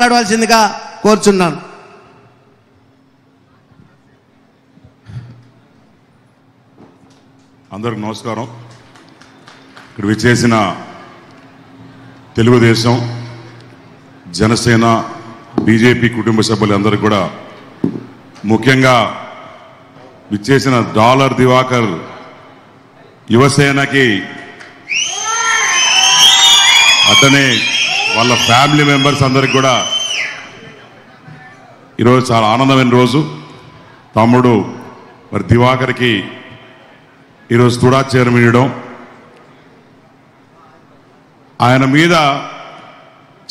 మాట్లాడవలసిందిగా కోరుచున్నాను. అందరికి నమస్కారం. ఇక్కడ విచ్చేసిన తెలుగుదేశం, జనసేన, బీజేపీ కుటుంబ సభ్యులందరూ కూడా, ముఖ్యంగా విచ్చేసిన డాలర్ దివాకర్ యువసేనకి అతనే వాళ్ళ ఫ్యామిలీ మెంబర్స్ అందరికి కూడా ఈరోజు చాలా ఆనందమైన రోజు. తమ్ముడు మరి దివాకర్కి ఈరోజు తుడా చైర్మన్ ఇవ్వడం, ఆయన మీద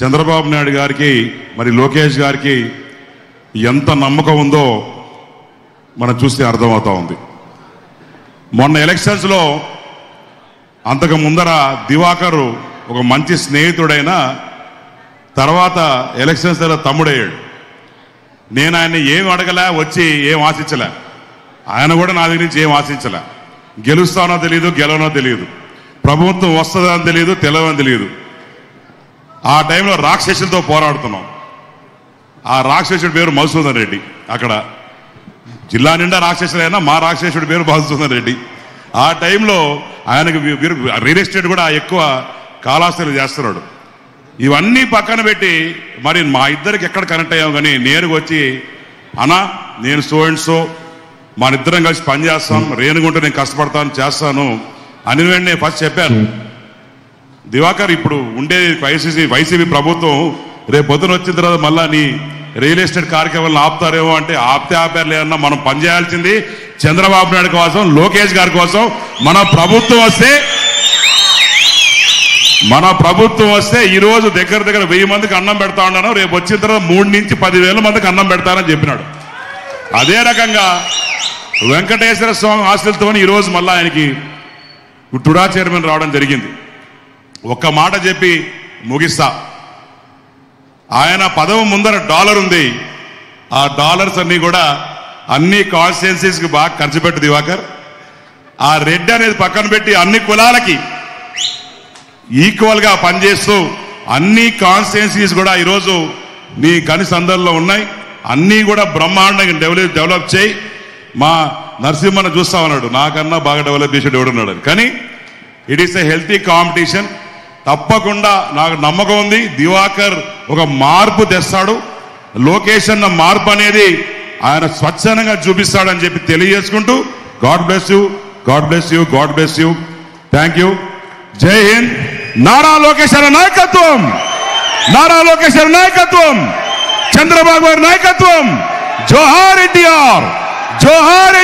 చంద్రబాబు నాయుడు గారికి మరి లోకేష్ గారికి ఎంత నమ్మకం ఉందో మనం చూస్తే అర్థమవుతా ఉంది. మొన్న ఎలక్షన్స్లో అంతకు ముందర దివాకర్ ఒక మంచి స్నేహితుడైన తర్వాత ఎలక్షన్స్ దగ్గర తమ్ముడయ్యాడు. నేను ఆయన్ని ఏం అడగలే, వచ్చి ఏం ఆశించలే, ఆయన కూడా నా దగ్గర నుంచి ఏం ఆశించలే. గెలుస్తానో తెలియదు, గెలవనో తెలియదు, ప్రభుత్వం వస్తుందని తెలియదు, తెలవని తెలియదు. ఆ టైంలో రాక్షసులతో పోరాడుతున్నాం. ఆ రాక్షసుడి పేరు మధుసూదన్ రెడ్డి. అక్కడ జిల్లా నిండా రాక్షసులైనా మా రాక్షసుడి పేరు మధుసూదన్ రెడ్డి. ఆ టైంలో ఆయనకు రియల్ ఎస్టేట్ కూడా ఎక్కువ కాలాస్తులు చేస్తున్నాడు. ఇవన్నీ పక్కన పెట్టి మరి మా ఇద్దరికి ఎక్కడ కనెక్ట్ అయ్యాం కానీ నేరుగా వచ్చి, అన్నా నేను సో అండ్ సో మన ఇద్దరం కలిసి పనిచేస్తాం, రేణుగుంట నేను కష్టపడతాను చేస్తాను అని వెంటనే ఫస్ట్ చెప్పాను. దివాకర్ ఇప్పుడు ఉండే వైసీపీ ప్రభుత్వం రేపు పొద్దున వచ్చిన తర్వాత మళ్ళా నీ రియల్ ఎస్టేట్ కార్యక్రమాలను ఆపుతారేమో అంటే ఆపారు లేదన్నా, మనం పనిచేయాల్సింది చంద్రబాబు నాయుడు కోసం, లోకేష్ గారి కోసం. మన ప్రభుత్వం వస్తే ఈరోజు దగ్గర 1000 మందికి అన్నం పెడతా ఉన్నాను, రేపు వచ్చిన తర్వాత 3 నుంచి 10,000 మందికి అన్నం పెడతానని చెప్పినాడు. అదే రకంగా వెంకటేశ్వర స్వామి ఆశలతో ఈరోజు మళ్ళీ ఆయనకి టుడా చైర్మన్ రావడం జరిగింది. ఒక్క మాట చెప్పి ముగిస్తా. ఆయన పదవి ముందర డాలర్ ఉంది. ఆ డాలర్స్ అన్ని కూడా అన్ని కాన్స్టిట్యున్సీస్కి బాగా ఖర్చు పెట్టు దివాకర్. ఆ రెడ్ అనేది పక్కన పెట్టి అన్ని కులాలకి ఈక్వల్గా పనిచేస్తూ అన్ని కాన్స్టిట్యున్సీస్ కూడా ఈరోజు నీ కనిసందర్లో ఉన్నాయి. అన్నీ కూడా బ్రహ్మాండంగా డెవలప్ చేయి. మా నరసింహన్న చూస్తా ఉన్నాడు, నాకన్నా బాగా డెవలప్ చేసేది ఎవడున్నాడు. కానీ it is a healthy competition. తప్పకుండా నాకు నమ్మకం ఉంది దివాకర్ ఒక మార్పు తెస్తాడు. లోకేష్ అన్న మార్పు అనేది ఆయన స్వచ్ఛందంగా చూపిస్తాడని చెప్పి తెలియజేసుకుంటూ, God bless you, God bless you, God bless you. Thank you. జై హింద్. నారా లోకేష్ అన్న నాయకత్వం, నారా లోకేష్ అన్న నాయకత్వం, చంద్రబాబు గారి నాయకత్వం. జోహార్ ఎన్టీఆర్, జోహార్.